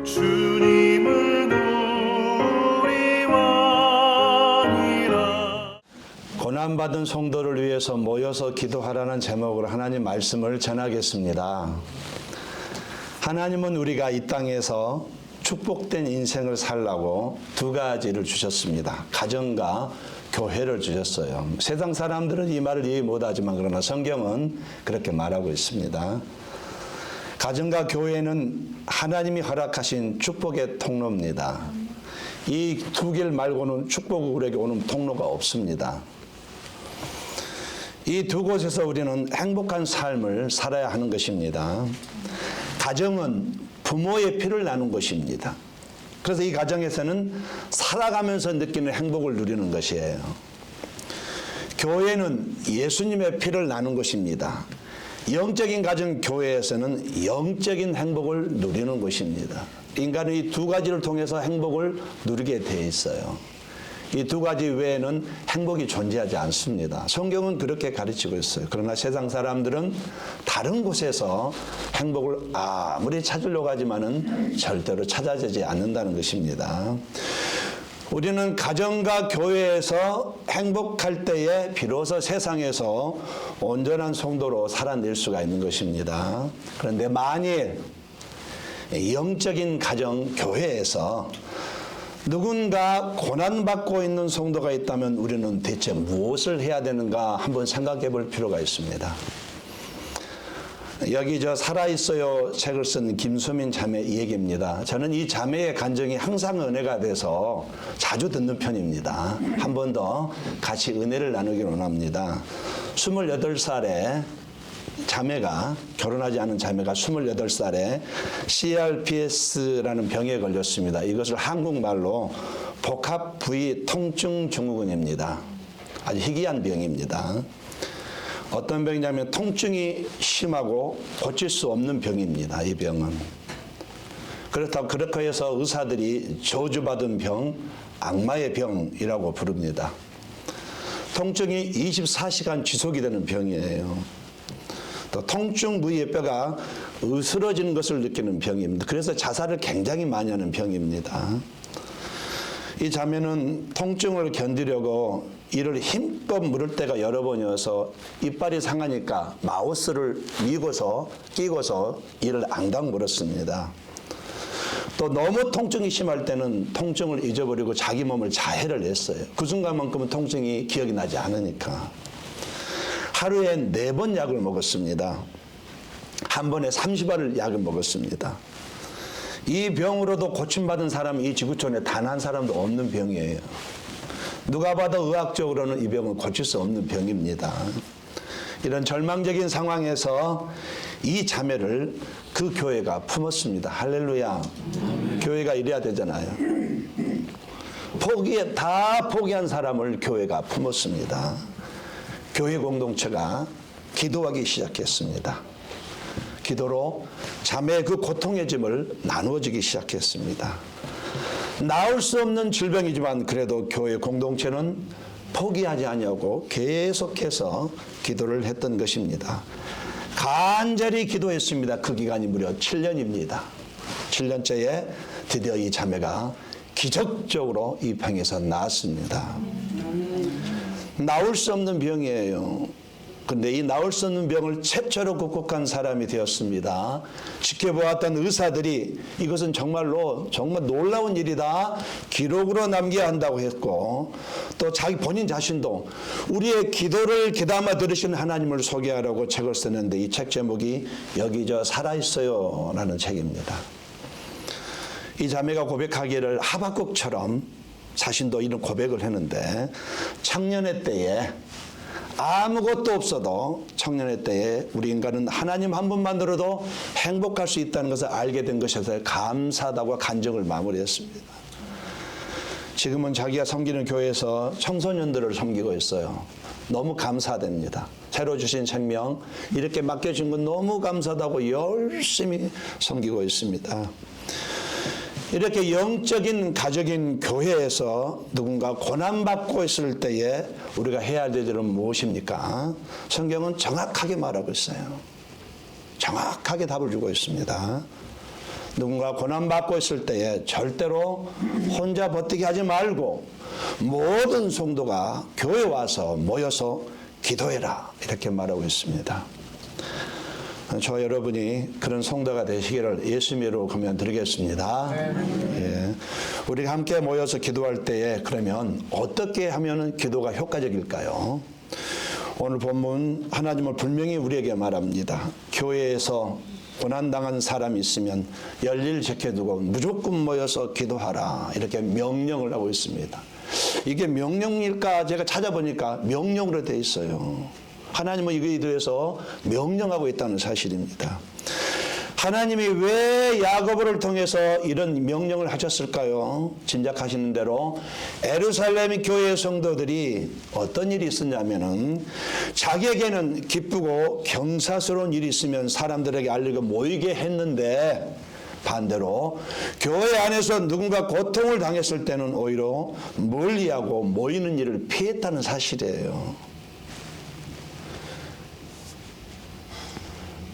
주님은 우리와니라. 고난받은 성도를 위해서 모여서 기도하라는 제목으로 하나님 말씀을 전하겠습니다. 하나님은 우리가 이 땅에서 축복된 인생을 살라고 두 가지를 주셨습니다. 가정과 교회를 주셨어요. 세상 사람들은 이 말을 이해 못하지만 그러나 성경은 그렇게 말하고 있습니다. 가정과 교회는 하나님이 허락하신 축복의 통로입니다. 이 두 길 말고는 축복이 우리에게 오는 통로가 없습니다. 이 두 곳에서 우리는 행복한 삶을 살아야 하는 것입니다. 가정은 부모의 피를 나눈 것입니다. 그래서 이 가정에서는 살아가면서 느끼는 행복을 누리는 것이에요. 교회는 예수님의 피를 나눈 것입니다. 영적인 가정 교회에서는 영적인 행복을 누리는 것입니다. 인간은 이 두 가지를 통해서 행복을 누리게 되어 있어요. 이 두 가지 외에는 행복이 존재하지 않습니다. 성경은 그렇게 가르치고 있어요. 그러나 세상 사람들은 다른 곳에서 행복을 아무리 찾으려고 하지만은 절대로 찾아지지 않는다는 것입니다. 우리는 가정과 교회에서 행복할 때에 비로소 세상에서 온전한 성도로 살아낼 수가 있는 것입니다. 그런데 만일 영적인 가정 교회에서 누군가 고난받고 있는 성도가 있다면 우리는 대체 무엇을 해야 되는가 한번 생각해 볼 필요가 있습니다. 여기 살아있어요 책을 쓴 김수민 자매 얘기입니다. 저는 이 자매의 간증이 항상 은혜가 돼서 자주 듣는 편입니다. 한 번 더 같이 은혜를 나누길 원합니다. 28살에 자매가, 결혼하지 않은 자매가 28살에 CRPS라는 병에 걸렸습니다. 이것을 한국말로 복합부위 통증 증후군입니다. 아주 희귀한 병입니다. 어떤 병이냐면 통증이 심하고 고칠 수 없는 병입니다. 이 병은. 그렇다고 그렇게 해서 의사들이 저주받은 병, 악마의 병이라고 부릅니다. 통증이 24시간 지속이 되는 병이에요. 또 통증 부위의 뼈가 으스러지는 것을 느끼는 병입니다. 그래서 자살을 굉장히 많이 하는 병입니다. 이 자매는 통증을 견디려고 이를 힘껏 물을 때가 여러 번이어서 이빨이 상하니까 마우스를 끼고서 이를 앙당 물었습니다. 또 너무 통증이 심할 때는 통증을 잊어버리고 자기 몸을 자해를 했어요. 그 순간만큼은 통증이 기억이 나지 않으니까. 하루에 4번 약을 먹었습니다. 한 번에 30알을 약을 먹었습니다. 이 병으로도 고침받은 사람이 이 지구촌에 단 한 사람도 없는 병이에요. 누가 봐도 의학적으로는 이 병은 고칠 수 없는 병입니다. 이런 절망적인 상황에서 이 자매를 그 교회가 품었습니다. 할렐루야. 교회가 이래야 되잖아요. 다 포기한 사람을 교회가 품었습니다. 교회 공동체가 기도하기 시작했습니다. 기도로 자매의 그 고통의 짐을 나누어지기 시작했습니다. 나을 수 없는 질병이지만 그래도 교회 공동체는 포기하지 아니하고 계속해서 기도를 했던 것입니다. 간절히 기도했습니다. 그 기간이 무려 7년입니다. 7년째에 드디어 이 자매가 기적적으로 이 병에서 나았습니다. 나을 수 없는 병이에요. 근데 이 나을 수 없는 병을 최초로 극복한 사람이 되었습니다. 지켜보았던 의사들이 이것은 정말 놀라운 일이다. 기록으로 남겨야 한다고 했고 또 본인 자신도 우리의 기도를 귀담아 들으신 하나님을 소개하라고 책을 썼는데 이 책 제목이 여기 살아있어요 라는 책입니다. 이 자매가 고백하기를 하박국처럼 자신도 이런 고백을 했는데 청년의 때에 아무것도 없어도 청년의 때에 우리 인간은 하나님 한 분만으로도 행복할 수 있다는 것을 알게 된 것에서 감사하다고 간증을 마무리했습니다. 지금은 자기가 섬기는 교회에서 청소년들을 섬기고 있어요. 너무 감사됩니다. 새로 주신 생명 이렇게 맡겨준 건 너무 감사하다고 열심히 섬기고 있습니다. 이렇게 영적인 가정인 교회에서 누군가 고난받고 있을 때에 우리가 해야 될 일은 무엇입니까? 성경은 정확하게 말하고 있어요. 정확하게 답을 주고 있습니다. 누군가 고난받고 있을 때에 절대로 혼자 버티게 하지 말고 모든 성도가 교회 와서 모여서 기도해라 이렇게 말하고 있습니다. 저 여러분이 그런 성도가 되시기를 예수님으로 금연 드리겠습니다. 예. 우리가 함께 모여서 기도할 때에 그러면 어떻게 하면 기도가 효과적일까요? 오늘 본문 하나님은 분명히 우리에게 말합니다. 교회에서 고난당한 사람이 있으면 열일 지켜두고 무조건 모여서 기도하라 이렇게 명령을 하고 있습니다. 이게 명령일까 제가 찾아보니까 명령으로 되어 있어요. 하나님은 이거에 대해서 명령하고 있다는 사실입니다. 하나님이 왜 야고보를 통해서 이런 명령을 하셨을까요? 짐작하시는 대로 예루살렘 교회 성도들이 어떤 일이 있었냐면은 자기에게는 기쁘고 경사스러운 일이 있으면 사람들에게 알리고 모이게 했는데 반대로 교회 안에서 누군가 고통을 당했을 때는 오히려 멀리하고 모이는 일을 피했다는 사실이에요.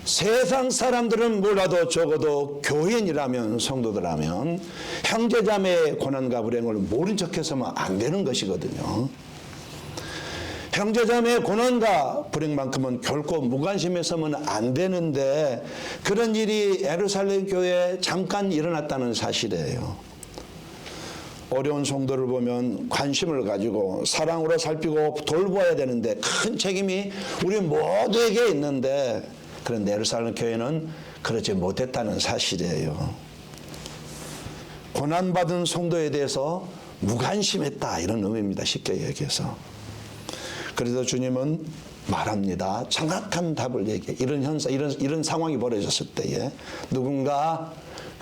세상 사람들은 몰라도 적어도 교인이라면 성도들라면 형제자매의 고난과 불행을 모른 척해서는 안 되는 것이거든요. 형제자매의 고난과 불행만큼은 결코 무관심해서는 안 되는데 그런 일이 예루살렘 교회에 잠깐 일어났다는 사실이에요. 어려운 성도를 보면 관심을 가지고 사랑으로 살피고 돌보아야 되는데 큰 책임이 우리 모두에게 있는데 그런데 예루살렘 교회는 그렇지 못했다는 사실이에요. 고난받은 성도에 대해서 무관심했다 이런 의미입니다. 쉽게 얘기해서. 그래서 주님은 말합니다. 정확한 답을 얘기해. 이런 상황이 벌어졌을 때에 누군가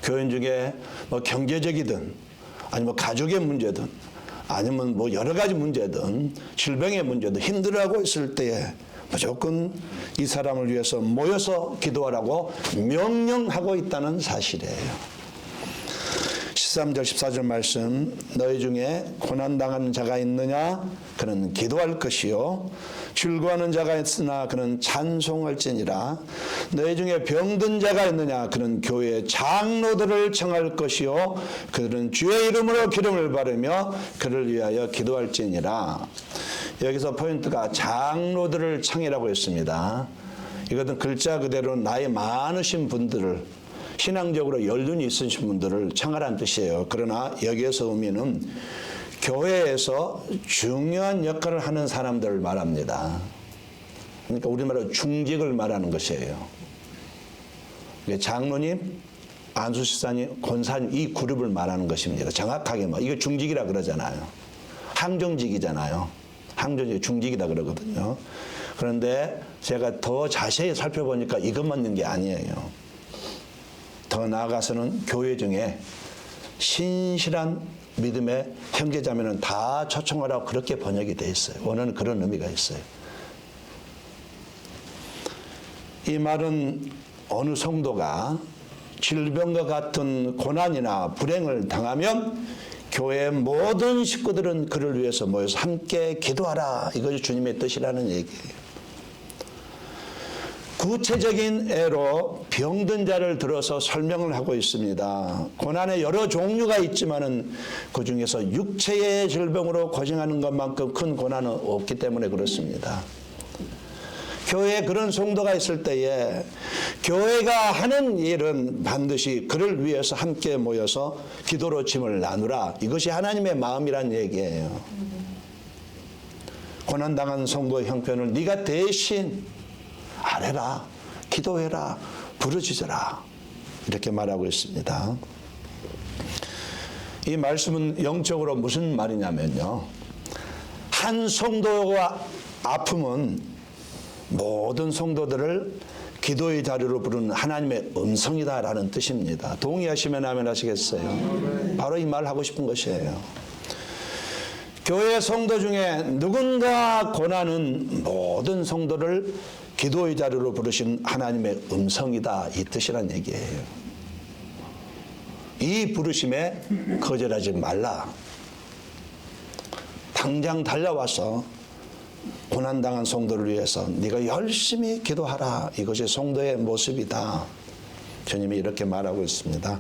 교인 중에 뭐 경제적이든 아니면 가족의 문제든 아니면 뭐 여러 가지 문제든 질병의 문제든 힘들어하고 있을 때에 무조건 이 사람을 위해서 모여서 기도하라고 명령하고 있다는 사실이에요. 13절 14절 말씀 너희 중에 고난당하는 자가 있느냐 그는 기도할 것이요 즐거워하는 자가 있으나 그는 찬송할지니라 너희 중에 병든 자가 있느냐 그는 교회의 장로들을 청할 것이요 그들은 주의 이름으로 기름을 바르며 그를 위하여 기도할지니라. 여기서 포인트가 장로들을 청이라고 했습니다. 이것은 글자 그대로 나이 많으신 분들을 신앙적으로 연륜이 있으신 분들을 청하라는 뜻이에요. 그러나 여기에서 의미는 교회에서 중요한 역할을 하는 사람들을 말합니다. 그러니까 우리말로 중직을 말하는 것이에요. 장로님, 안수집사님, 권사님 이 그룹을 말하는 것입니다. 정확하게 이거 중직이라 그러잖아요. 항정직이잖아요. 항정직 중직이다 그러거든요. 그런데 제가 더 자세히 살펴보니까 이것만 있는 게 아니에요. 더 나아가서는 교회 중에 신실한 믿음의 형제자매는 다 초청하라고 그렇게 번역이 되어 있어요. 원어는 그런 의미가 있어요. 이 말은 어느 성도가 질병과 같은 고난이나 불행을 당하면 교회의 모든 식구들은 그를 위해서 모여서 함께 기도하라. 이것이 주님의 뜻이라는 얘기예요. 구체적인 예로 병든 자를 들어서 설명을 하고 있습니다. 고난의 여러 종류가 있지만은 그 중에서 육체의 질병으로 고생하는 것만큼 큰 고난은 없기 때문에 그렇습니다. 교회에 그런 성도가 있을 때에 교회가 하는 일은 반드시 그를 위해서 함께 모여서 기도로 짐을 나누라. 이것이 하나님의 마음이란 얘기예요. 고난당한 성도의 형편을 네가 대신 아뢰라, 기도해라, 부르짖어라 이렇게 말하고 있습니다. 이 말씀은 영적으로 무슨 말이냐면요. 한 성도가 아픔은 모든 성도들을 기도의 자리로 부르는 하나님의 음성이다라는 뜻입니다. 동의하시면 아멘 하시겠어요? 바로 이 말 하고 싶은 것이에요. 교회 성도 중에 누군가 고난은 모든 성도를 기도의 자리로 부르신 하나님의 음성이다 이 뜻이란 얘기예요. 이 부르심에 거절하지 말라. 당장 달려와서 고난당한 성도를 위해서 네가 열심히 기도하라. 이것이 성도의 모습이다. 주님이 이렇게 말하고 있습니다.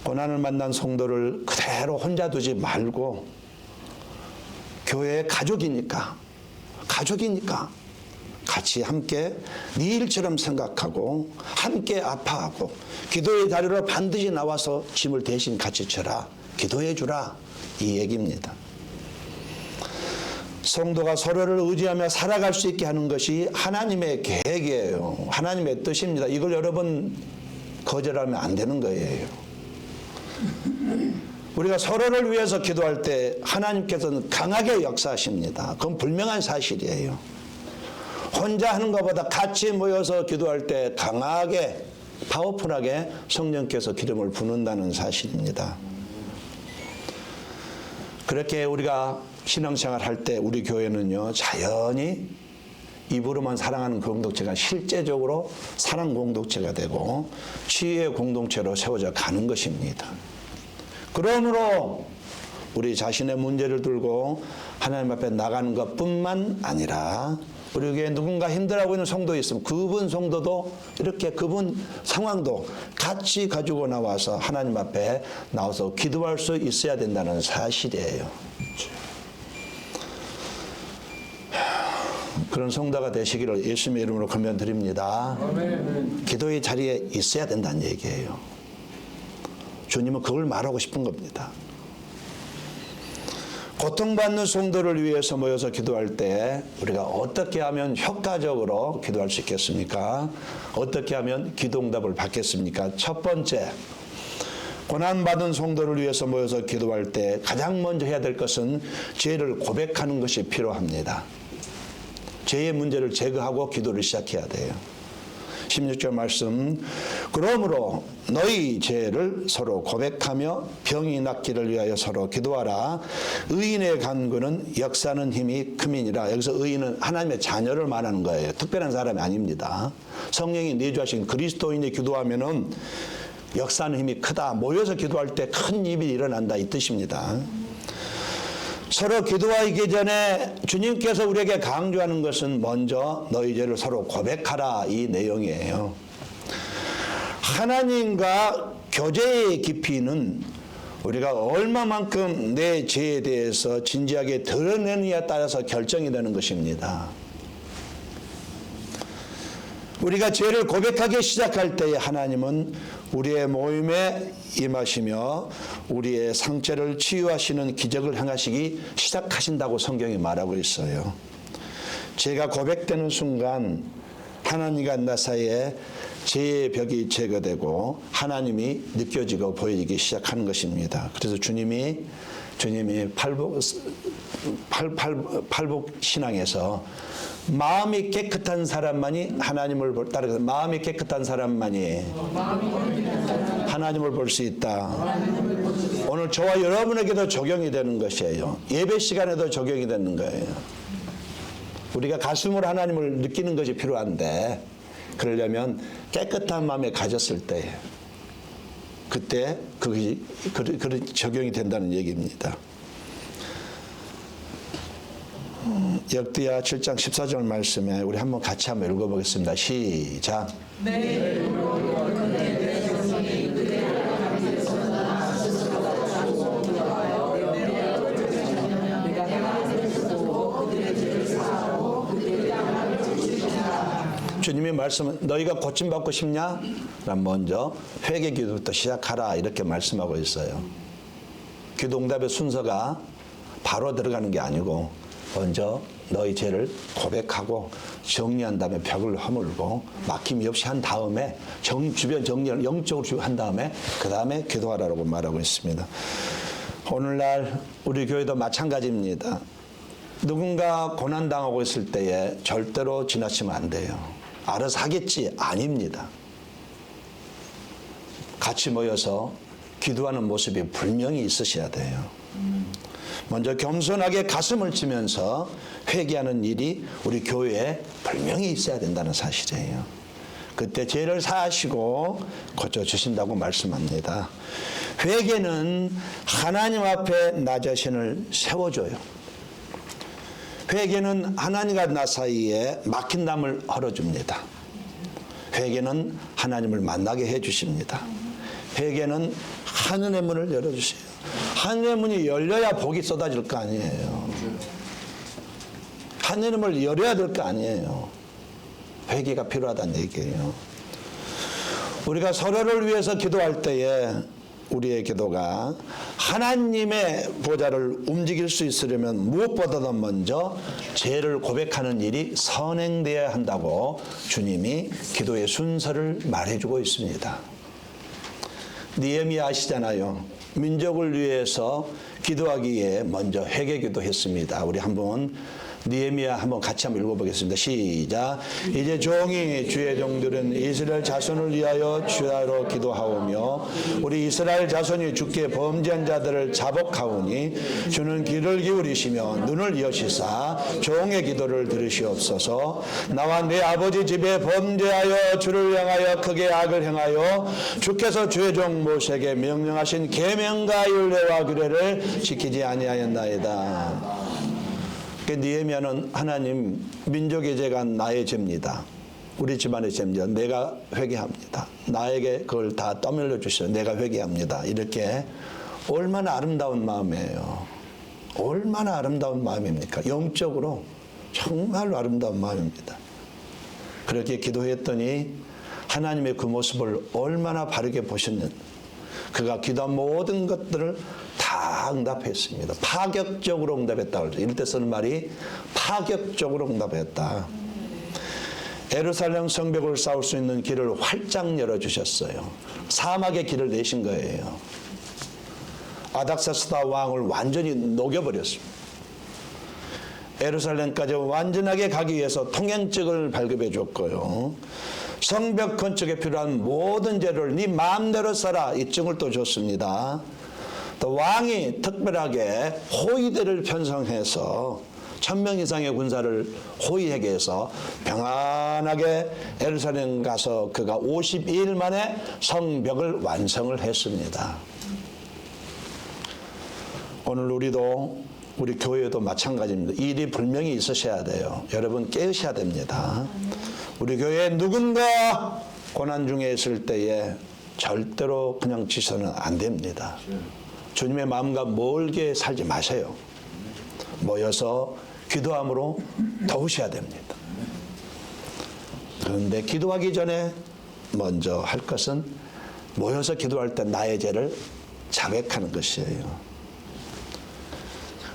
고난을 만난 성도를 그대로 혼자 두지 말고 교회의 가족이니까 같이 함께 네 일처럼 생각하고 함께 아파하고 기도의 자리로 반드시 나와서 짐을 대신 같이 져라. 기도해 주라. 이 얘기입니다. 성도가 서로를 의지하며 살아갈 수 있게 하는 것이 하나님의 계획이에요. 하나님의 뜻입니다. 이걸 여러분 거절하면 안 되는 거예요. 우리가 서로를 위해서 기도할 때 하나님께서는 강하게 역사하십니다. 그건 분명한 사실이에요. 혼자 하는 것보다 같이 모여서 기도할 때 강하게 파워풀하게 성령께서 기름을 부는다는 사실입니다. 그렇게 우리가 신앙생활 할 때 우리 교회는요, 자연히 입으로만 사랑하는 공동체가 실제적으로 사랑 공동체가 되고 치유의 공동체로 세워져 가는 것입니다. 그러므로 우리 자신의 문제를 들고 하나님 앞에 나가는 것뿐만 아니라 우리 교회에 누군가 힘들어하고 있는 성도 있으면 그분 성도도 이렇게 그분 상황도 같이 가지고 나와서 하나님 앞에 나와서 기도할 수 있어야 된다는 사실이에요. 그런 성도가 되시기를 예수님의 이름으로 권면드립니다. 기도의 자리에 있어야 된다는 얘기예요. 주님은 그걸 말하고 싶은 겁니다. 고통받는 성도를 위해서 모여서 기도할 때 우리가 어떻게 하면 효과적으로 기도할 수 있겠습니까? 어떻게 하면 기도응답을 받겠습니까? 첫 번째, 고난받은 성도를 위해서 모여서 기도할 때 가장 먼저 해야 될 것은 죄를 고백하는 것이 필요합니다. 죄의 문제를 제거하고 기도를 시작해야 돼요. 16절 말씀, 그러므로 너희 죄를 서로 고백하며 병이 낫기를 위하여 서로 기도하라. 의인의 간구는 역사는 힘이 큼이니라. 여기서 의인은 하나님의 자녀를 말하는 거예요. 특별한 사람이 아닙니다. 성령이 내주하신 그리스도인이 기도하면은 역사는 힘이 크다. 모여서 기도할 때 큰 일이 일어난다 이 뜻입니다. 서로 기도하기 전에 주님께서 우리에게 강조하는 것은 먼저 너희 죄를 서로 고백하라 이 내용이에요. 하나님과 교제의 깊이는 우리가 얼마만큼 내 죄에 대해서 진지하게 드러내느냐에 따라서 결정이 되는 것입니다. 우리가 죄를 고백하기 시작할 때에 하나님은 우리의 모임에 임하시며 우리의 상처를 치유하시는 기적을 행하시기 시작하신다고 성경이 말하고 있어요. 죄가 고백되는 순간 하나님과 나 사이에 죄의 벽이 제거되고 하나님이 느껴지고 보이기 시작하는 것입니다. 그래서 주님이 팔복 신앙에서 마음이 깨끗한 사람만이 하나님을 따라서 마음이 깨끗한 사람만이 하나님을 볼 수 있다. 오늘 저와 여러분에게도 적용이 되는 것이에요. 예배 시간에도 적용이 되는 거예요. 우리가 가슴으로 하나님을 느끼는 것이 필요한데 그러려면 깨끗한 마음에 가졌을 때 그때 그것이 적용이 된다는 얘기입니다. 역대하 7장 14절 말씀에 우리 한번 같이 한번 읽어보겠습니다. 시작. 주님의 말씀은 너희가 고침받고 싶냐? 그럼 먼저 회개 기도부터 시작하라 이렇게 말씀하고 있어요. 기도응답의 순서가 바로 들어가는 게 아니고 먼저 너희 죄를 고백하고 정리한 다음에 벽을 허물고 막힘이 없이 한 다음에 주변 정리를 영적으로 한 다음에 그 다음에 기도하라고 말하고 있습니다. 오늘날 우리 교회도 마찬가지입니다. 누군가 고난당하고 있을 때에 절대로 지나치면 안 돼요. 알아서 하겠지? 아닙니다. 같이 모여서 기도하는 모습이 분명히 있으셔야 돼요. 먼저 겸손하게 가슴을 치면서 회개하는 일이 우리 교회에 분명히 있어야 된다는 사실이에요. 그때 죄를 사하시고 고쳐주신다고 말씀합니다. 회개는 하나님 앞에 나 자신을 세워줘요. 회개는 하나님과 나 사이에 막힌 담을 헐어줍니다. 회개는 하나님을 만나게 해 주십니다. 회개는 하늘의 문을 열어주세요. 하늘의 문이 열려야 복이 쏟아질 거 아니에요. 하늘의 문을 열어야 될 거 아니에요. 회개가 필요하다는 얘기예요. 우리가 서로를 위해서 기도할 때에 우리의 기도가 하나님의 보좌를 움직일 수 있으려면 무엇보다도 먼저 죄를 고백하는 일이 선행되어야 한다고 주님이 기도의 순서를 말해주고 있습니다. 느헤미야 아시잖아요. 민족을 위해서 기도하기에 먼저 회개 기도했습니다. 우리 한번 느헤미야 한번 같이 한번 읽어보겠습니다. 시작. 이제 종이 주의 종들은 이스라엘 자손을 위하여 주야로 기도하오며 우리 이스라엘 자손이 주께 범죄한 자들을 자복하오니 주는 귀를 기울이시며 눈을 여시사 종의 기도를 들으시옵소서. 나와 내 아버지 집에 범죄하여 주를 향하여 크게 악을 행하여 주께서 주의 종 모세에게 명령하신 계명과 율례와 규례를 지키지 아니하였나이다. 느헤미야는 하나님, 민족의 죄가 나의 죄입니다. 우리 집안의 죄입니다. 내가 회개합니다. 나에게 그걸 다 떠밀려 주시오. 내가 회개합니다. 이렇게 얼마나 아름다운 마음이에요. 얼마나 아름다운 마음입니까? 영적으로 정말로 아름다운 마음입니다. 그렇게 기도했더니 하나님의 그 모습을 얼마나 바르게 보셨는지, 그가 기도한 모든 것들을 다 응답했습니다. 파격적으로 응답했다. 이럴 때 쓰는 말이 파격적으로 응답했다. 예루살렘 성벽을 쌓을 수 있는 길을 활짝 열어주셨어요. 사막의 길을 내신 거예요. 아닥사스다 왕을 완전히 녹여버렸습니다. 예루살렘까지 완전하게 가기 위해서 통행증을 발급해 줬고요. 성벽 건축에 필요한 모든 재료를 네 마음대로 써라, 이 증을 또 줬습니다. 또 왕이 특별하게 호위대를 편성해서 1000명 이상의 군사를 호위하게 해서 평안하게 예루살렘 가서 그가 52일 만에 성벽을 완성을 했습니다. 오늘 우리 교회도 마찬가지입니다. 일이 분명히 있으셔야 돼요. 여러분 깨우셔야 됩니다. 우리 교회에 누군가 고난 중에 있을 때에 절대로 그냥 지서는 안 됩니다. 주님의 마음과 멀게 살지 마세요. 모여서 기도함으로 도우셔야 됩니다. 그런데 기도하기 전에 먼저 할 것은 모여서 기도할 때 나의 죄를 자백하는 것이에요.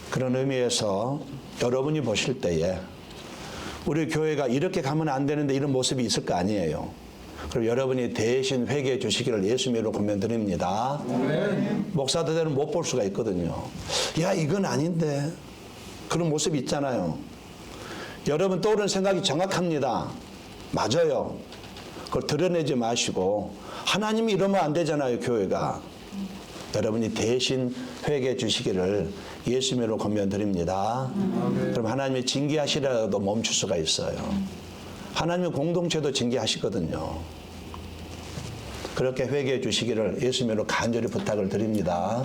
그런 의미에서 여러분이 보실 때에 우리 교회가 이렇게 가면 안 되는데 이런 모습이 있을 거 아니에요. 그럼 여러분이 대신 회개해 주시기를 예수님으로 권면드립니다. 목사들은 못 볼 수가 있거든요. 야, 이건 아닌데. 그런 모습이 있잖아요. 여러분 떠오르는 생각이 정확합니다. 맞아요. 그걸 드러내지 마시고 하나님이 이러면 안 되잖아요, 교회가. 여러분이 대신 회개해 주시기를 예수님으로 권면드립니다. 그럼 하나님이 징계하시라도 멈출 수가 있어요. 하나님의 공동체도 징계하시거든요. 그렇게 회개해 주시기를 예수님으로 간절히 부탁을 드립니다.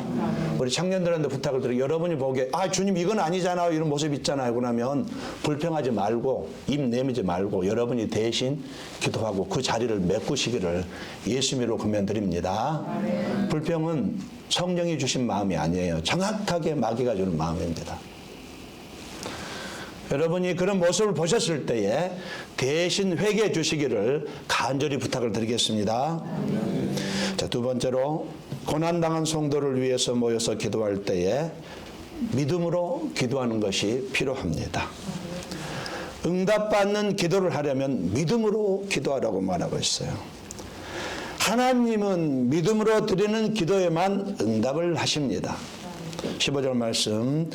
우리 청년들한테 부탁을 드리고 여러분이 보기에 주님 이건 아니잖아요, 이런 모습 있잖아요. 그러면 불평하지 말고 입 내밀지 말고 여러분이 대신 기도하고 그 자리를 메꾸시기를 예수님으로 권면드립니다. 불평은 성령이 주신 마음이 아니에요. 정확하게 마귀가 주는 마음입니다. 여러분이 그런 모습을 보셨을 때에 대신 회개해 주시기를 간절히 부탁을 드리겠습니다. 자, 두 번째로 고난당한 성도를 위해서 모여서 기도할 때에 믿음으로 기도하는 것이 필요합니다. 응답받는 기도를 하려면 믿음으로 기도하라고 말하고 있어요. 하나님은 믿음으로 드리는 기도에만 응답을 하십니다. 15절 말씀,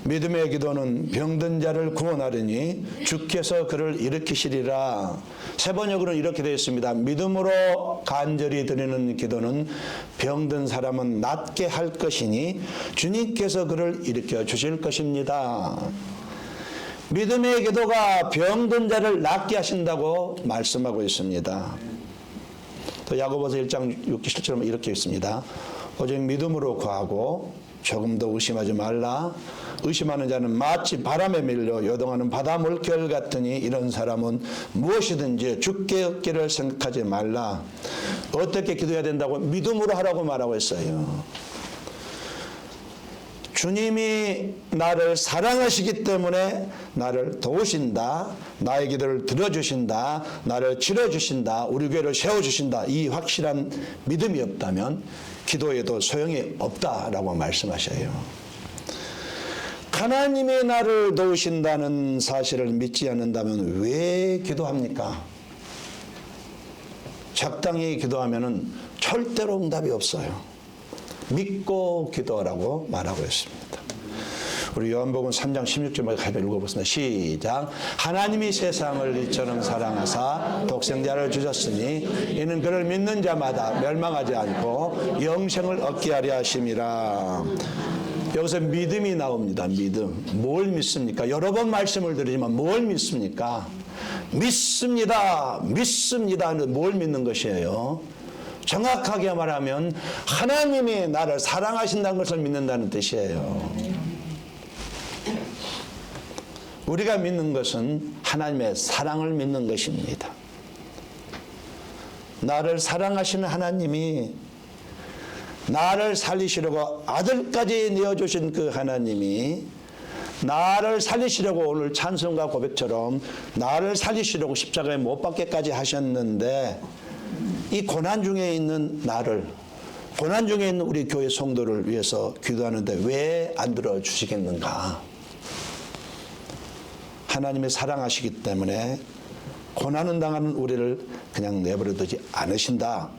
믿음의 기도는 병든 자를 구원하리니 주께서 그를 일으키시리라. 세번역으로는 이렇게 되어 있습니다. 믿음으로 간절히 드리는 기도는 병든 사람은 낫게 할 것이니 주님께서 그를 일으켜 주실 것입니다. 믿음의 기도가 병든 자를 낫게 하신다고 말씀하고 있습니다. 또 야고보서 1장 6절 7절에 이렇게 있습니다. 오직 믿음으로 구하고 조금도 의심하지 말라. 의심하는 자는 마치 바람에 밀려 요동하는 바다 물결 같으니 이런 사람은 무엇이든지 주께 얻기를 생각하지 말라. 어떻게 기도해야 된다고? 믿음으로 하라고 말하고 있어요. 주님이 나를 사랑하시기 때문에 나를 도우신다. 나의 기도를 들어주신다. 나를 치러주신다. 우리 교회를 세워주신다. 이 확실한 믿음이 없다면 기도에도 소용이 없다라고 말씀하셔요. 하나님이 나를 도우신다는 사실을 믿지 않는다면 왜 기도합니까? 적당히 기도하면 절대로 응답이 없어요. 믿고 기도하라고 말하고 있습니다. 우리 요한복음 3장 16절까지 같이 읽어보겠습니다. 시작. 하나님이 세상을 이처럼 사랑하사 독생자를 주셨으니 이는 그를 믿는 자마다 멸망하지 않고 영생을 얻게 하려 하심이라. 여기서 믿음이 나옵니다. 믿음. 뭘 믿습니까? 여러 번 말씀을 드리지만 뭘 믿습니까? 믿습니다. 믿습니다. 뭘 믿는 것이에요? 정확하게 말하면 하나님이 나를 사랑하신다는 것을 믿는다는 뜻이에요. 우리가 믿는 것은 하나님의 사랑을 믿는 것입니다. 나를 사랑하시는 하나님이 나를 살리시려고 아들까지 내어주신 그 하나님이 나를 살리시려고 오늘 찬송과 고백처럼 나를 살리시려고 십자가에 못 박게까지 하셨는데 이 고난 중에 있는 나를, 고난 중에 있는 우리 교회 성도를 위해서 기도하는데 왜 안 들어주시겠는가? 하나님이 사랑하시기 때문에 고난을 당하는 우리를 그냥 내버려두지 않으신다,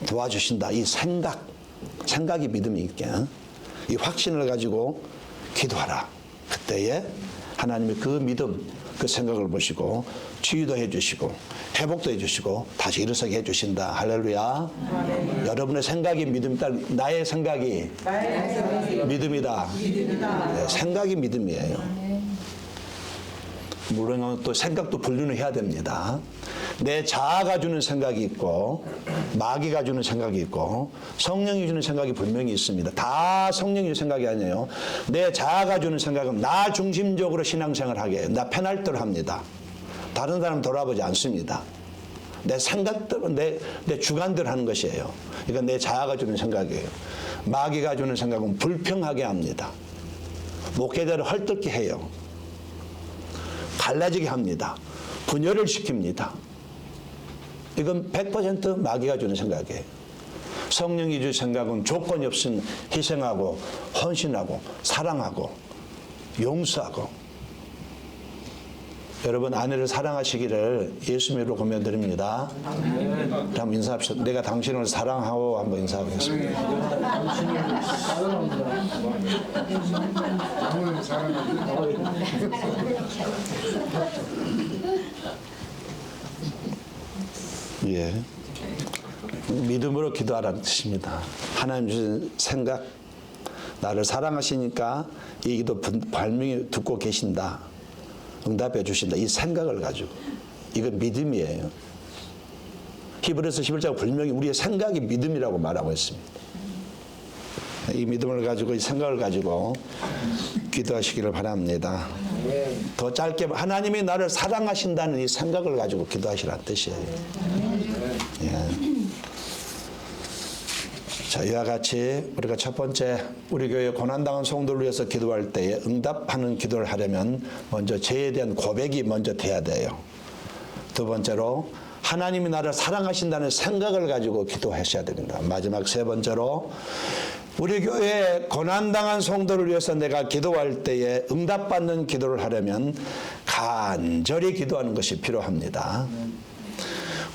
도와주신다. 이 생각이 믿음이 있게, 이 확신을 가지고 기도하라. 그때에 하나님이 그 믿음, 그 생각을 보시고 치유도 해주시고 회복도 해주시고 다시 일어서게 해주신다. 할렐루야. 여러분의 생각이 믿음이다. 나의 생각이 믿음이다. 네, 생각이 믿음이에요. 물론 또 생각도 분류는 해야 됩니다. 내 자아가 주는 생각이 있고 마귀가 주는 생각이 있고 성령이 주는 생각이 분명히 있습니다. 다 성령이 주는 생각이 아니에요. 내 자아가 주는 생각은 나 중심적으로 신앙생활을 하게 해요. 나 편할 대로 합니다. 다른 사람 돌아보지 않습니다. 내 생각대로 내 주관대로 하는 것이에요. 그러니까 내 자아가 주는 생각이에요. 마귀가 주는 생각은 불평하게 합니다. 목회자를 헐뜯게 해요. 갈라지게 합니다. 분열을 시킵니다. 이건 100% 마귀가 주는 생각이에요. 성령이 주는 생각은 조건이 없인 희생하고 헌신하고 사랑하고 용서하고. 여러분 아내를 사랑하시기를 예수님으로 권면드립니다. 한번 인사합시다. 내가 당신을 사랑하고 한번 인사하겠습니다. 예, 믿음으로 기도하라는 뜻입니다. 하나님 주신 생각, 나를 사랑하시니까 이 기도 분명히 듣고 계신다. 응답해 주신다. 이 생각을 가지고. 이건 믿음이에요. 히브리서 11장 분명히 우리의 생각이 믿음이라고 말하고 있습니다. 이 믿음을 가지고 이 생각을 가지고 기도하시기를 바랍니다. 더 짧게 하나님이 나를 사랑하신다는 이 생각을 가지고 기도하시라는 뜻이에요. 예. 자, 이와 같이 우리가 첫 번째 우리 교회 고난당한 성도를 위해서 기도할 때에 응답하는 기도를 하려면 먼저 죄에 대한 고백이 먼저 돼야 돼요. 두 번째로 하나님이 나를 사랑하신다는 생각을 가지고 기도하셔야 됩니다. 마지막 세 번째로 우리 교회에 고난당한 성도를 위해서 내가 기도할 때에 응답받는 기도를 하려면 간절히 기도하는 것이 필요합니다.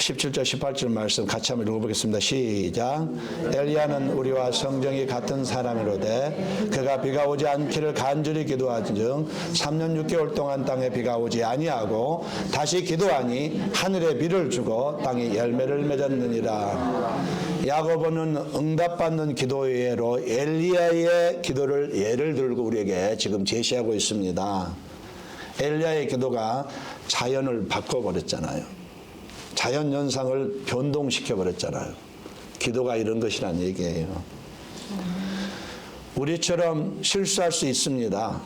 17절 18절 말씀 같이 한번 읽어보겠습니다. 시작. 엘리야는 우리와 성정이 같은 사람이로되 그가 비가 오지 않기를 간절히 기도한즉 3년 6개월 동안 땅에 비가 오지 아니하고 다시 기도하니 하늘에 비를 주고 땅이 열매를 맺었느니라. 야고보는 응답받는 기도예로 엘리야의 기도를 예를 들고 우리에게 지금 제시하고 있습니다. 엘리야의 기도가 자연을 바꿔버렸잖아요. 자연 현상을 변동시켜 버렸잖아요. 기도가 이런 것이란 얘기예요. 우리처럼 실수할 수 있습니다.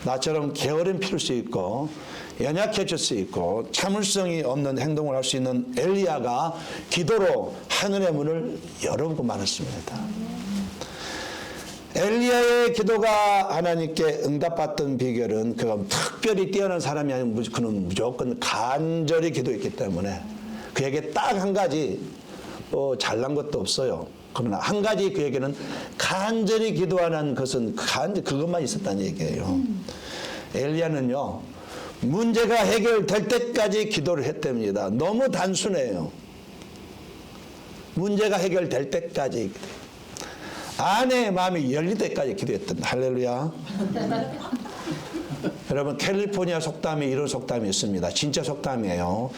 나처럼 게으름 피울 수 있고 연약해질 수 있고 참을성이 없는 행동을 할 수 있는 엘리야가 기도로 하늘의 문을 열어보고 말았습니다. 엘리야의 기도가 하나님께 응답받던 비결은 그가 특별히 뛰어난 사람이 아니면 그는 무조건 간절히 기도했기 때문에 그에게 딱 한 가지 잘난 것도 없어요. 그러나 한 가지 그에게는 간절히 기도하는 것은 그것만 있었다는 얘기예요. 엘리야는요, 문제가 해결될 때까지 기도를 했답니다. 너무 단순해요. 문제가 해결될 때까지. 아내의 마음이 열릴 때까지 기도했던. 할렐루야. 여러분, 캘리포니아 속담에 이런 속담이 있습니다. 진짜 속담이에요.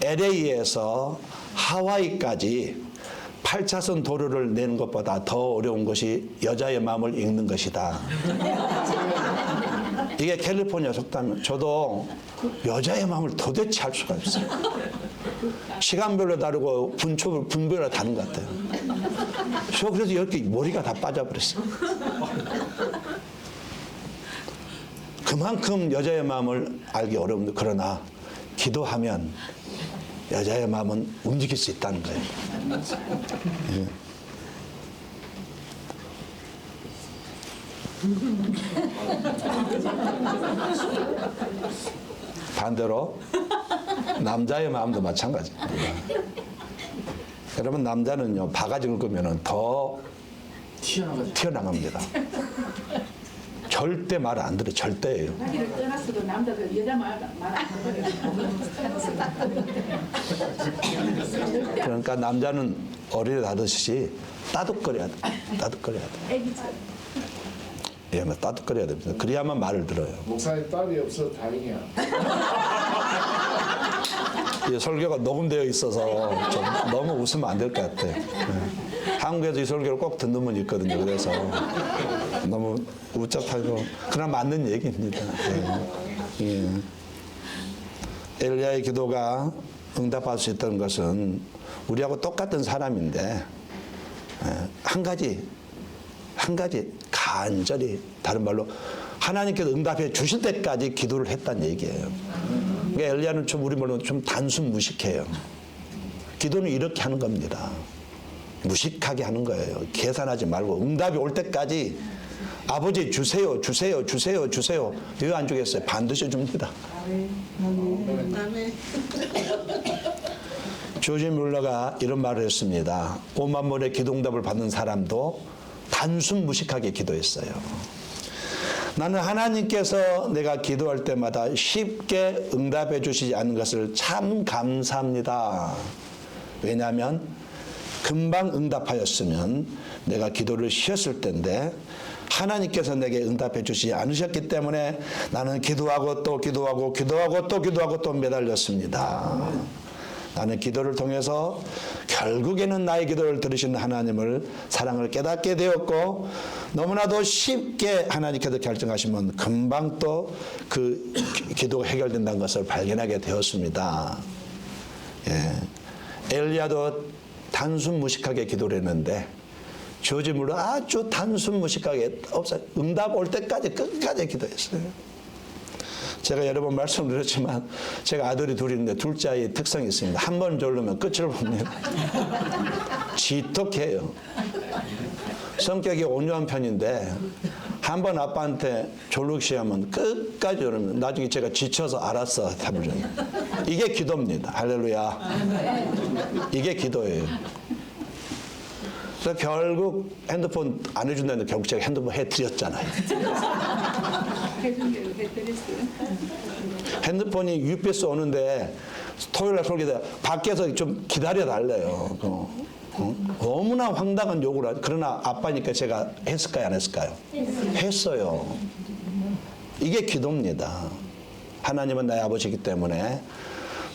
LA에서 하와이까지 8차선 도로를 내는 것보다 더 어려운 것이 여자의 마음을 읽는 것이다. 이게 캘리포니아 속담이에요. 저도 여자의 마음을 도대체 알 수가 없어요. 시간별로 다르고 분별로 다른 것 같아요. 저 그래서 이렇게 머리가 다 빠져버렸어요. 그만큼 여자의 마음을 알기 어려운데, 그러나 기도하면 여자의 마음은 움직일 수 있다는 거예요. 예. 반대로 남자의 마음도 마찬가지입니다. 여러분, 남자는요, 바가지 긁으면 더 튀어나갑니다. 절대 말 안 들어요. 절대예요. 자기를 떠났어도 남자들 여자 말 안 들어요. 그러니까 남자는 어린애 다듯이 따뜻거려야 돼. 따뜻거려야 돼. 애기처럼. 예, 따뜻거려야 됩니다. 그래야만 말을 들어요. 목사님 딸이 없어 다행이야. 이 설교가 녹음되어 있어서 좀 너무 웃으면 안 될 것 같아요. 예. 한국에서 이 설교를 꼭 듣는 분이 있거든요. 그래서 너무 웃잡하고 그러나 맞는 얘기입니다. 예. 예. 엘리야의 기도가 응답할 수 있다는 것은 우리하고 똑같은 사람인데 한 가지 간절히, 다른 말로 하나님께서 응답해 주실 때까지 기도를 했다는 얘기예요. 그러니까 엘리야는 좀 우리말로 좀 단순 무식해요. 기도는 이렇게 하는 겁니다. 무식하게 하는 거예요. 계산하지 말고 응답이 올 때까지 아버지 주세요, 주세요, 주세요, 주세요. 왜 안 주겠어요? 반드시 줍니다. 조지 뮬러가 이런 말을 했습니다. 5만 번의 기도응답을 받는 사람도 단순 무식하게 기도했어요. 나는 하나님께서 내가 기도할 때마다 쉽게 응답해 주시지 않는 것을 참 감사합니다. 왜냐하면 금방 응답하였으면 내가 기도를 쉬었을 텐데 하나님께서 내게 응답해 주시지 않으셨기 때문에 나는 기도하고 또 기도하고 기도하고 또 기도하고 또 매달렸습니다. 나는 기도를 통해서 결국에는 나의 기도를 들으시는 하나님을 사랑을 깨닫게 되었고 너무나도 쉽게 하나님께서 결정하시면 금방 또 그 기도가 해결된다는 것을 발견하게 되었습니다. 예. 엘리야도 단순 무식하게 기도를 했는데 조지 뮬러 아주 단순 무식하게 응답 올 때까지 끝까지 기도했어요. 제가 여러 번 말씀드렸지만 제가 아들이 둘이 있는데 둘째 아이의 특성이 있습니다. 한 번 졸르면 끝을 봅니다. 지독해요. 성격이 온유한 편인데 한 번 아빠한테 졸르기 시작하면 끝까지 졸르면 나중에 제가 지쳐서 알았어 답을. 이게 기도입니다. 할렐루야. 이게 기도예요. 그래서 결국 핸드폰 안 해준다는데 결국 제가 핸드폰 해드렸잖아요. 해준 대로 해드렸어요. 핸드폰이 UPS 오는데 토요일날 설교다 밖에서 좀 기다려 달래요. 너무나 황당한 요구를 하죠. 그러나 아빠니까 제가 했을까요, 안 했을까요? 했어요. 이게 기도입니다. 하나님은 나의 아버지이기 때문에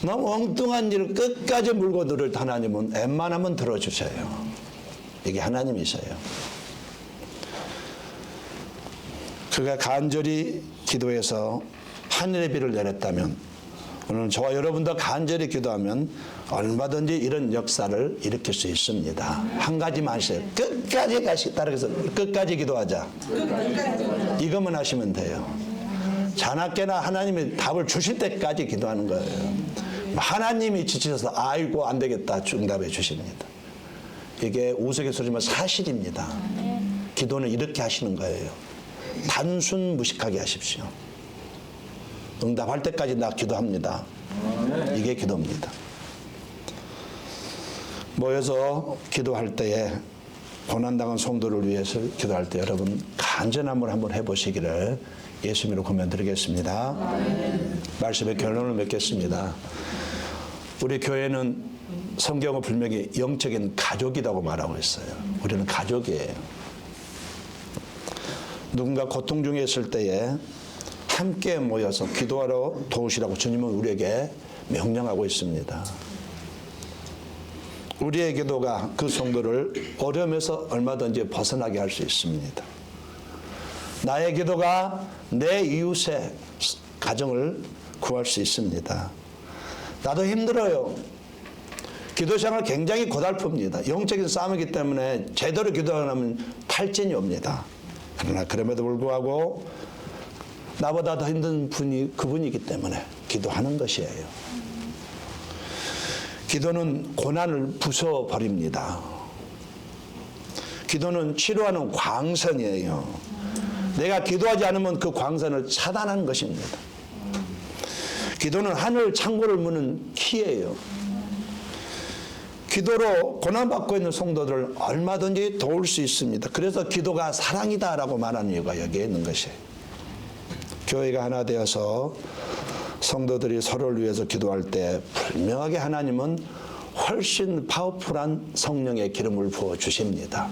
너무 엉뚱한 일을 끝까지 물고 들을 하나님은 웬만하면 들어주셔요. 이게 하나님이셔요. 그가 간절히 기도해서 하늘의 비를 내렸다면 오늘 저와 여러분도 간절히 기도하면 얼마든지 이런 역사를 일으킬 수 있습니다. 한 가지만 하세요. 끝까지 따라서 끝까지 기도하자. 이것만 하시면 돼요. 자나깨나 하나님이 답을 주실 때까지 기도하는 거예요. 하나님이 지치셔서 아이고 안 되겠다 응답해 주십니다. 이게 우스갯소리지만 사실입니다. 기도는 이렇게 하시는 거예요. 단순 무식하게 하십시오. 응답할 때까지 나 기도합니다. 이게 기도입니다. 모여서 기도할 때에 고난당한 성도를 위해서 기도할 때 여러분 간절함을 한번 해보시기를 예수님으로 권면드리겠습니다. 말씀의 결론을 맺겠습니다. 우리 교회는 성경은 분명히 영적인 가족이라고 말하고 있어요. 우리는 가족이에요. 누군가 고통 중에 있을 때에 함께 모여서 기도하러 도우시라고 주님은 우리에게 명령하고 있습니다. 우리의 기도가 그 성도를 어려움에서 얼마든지 벗어나게 할 수 있습니다. 나의 기도가 내 이웃의 가정을 구할 수 있습니다. 나도 힘들어요. 기도 생활 굉장히 고달픕니다. 영적인 싸움이기 때문에 제대로 기도 안 하면 탈진이 옵니다. 그러나 그럼에도 불구하고 나보다 더 힘든 분이 그분이기 때문에 기도하는 것이에요. 기도는 고난을 부숴버립니다. 기도는 치료하는 광선이에요. 내가 기도하지 않으면 그 광선을 차단하는 것입니다. 기도는 하늘 창고를 무는 키예요. 기도로 고난받고 있는 성도들을 얼마든지 도울 수 있습니다. 그래서 기도가 사랑이다라고 말하는 이유가 여기에 있는 것이에요. 교회가 하나 되어서 성도들이 서로를 위해서 기도할 때 분명하게 하나님은 훨씬 파워풀한 성령의 기름을 부어 주십니다.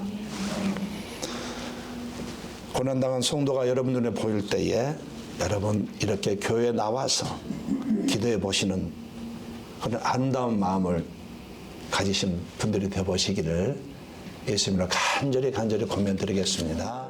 고난당한 성도가 여러분 눈에 보일 때에 여러분 이렇게 교회에 나와서 기도해 보시는 그런 아름다운 마음을 가지신 분들이 되어 보시기를 예수님으로 간절히 권면드리겠습니다.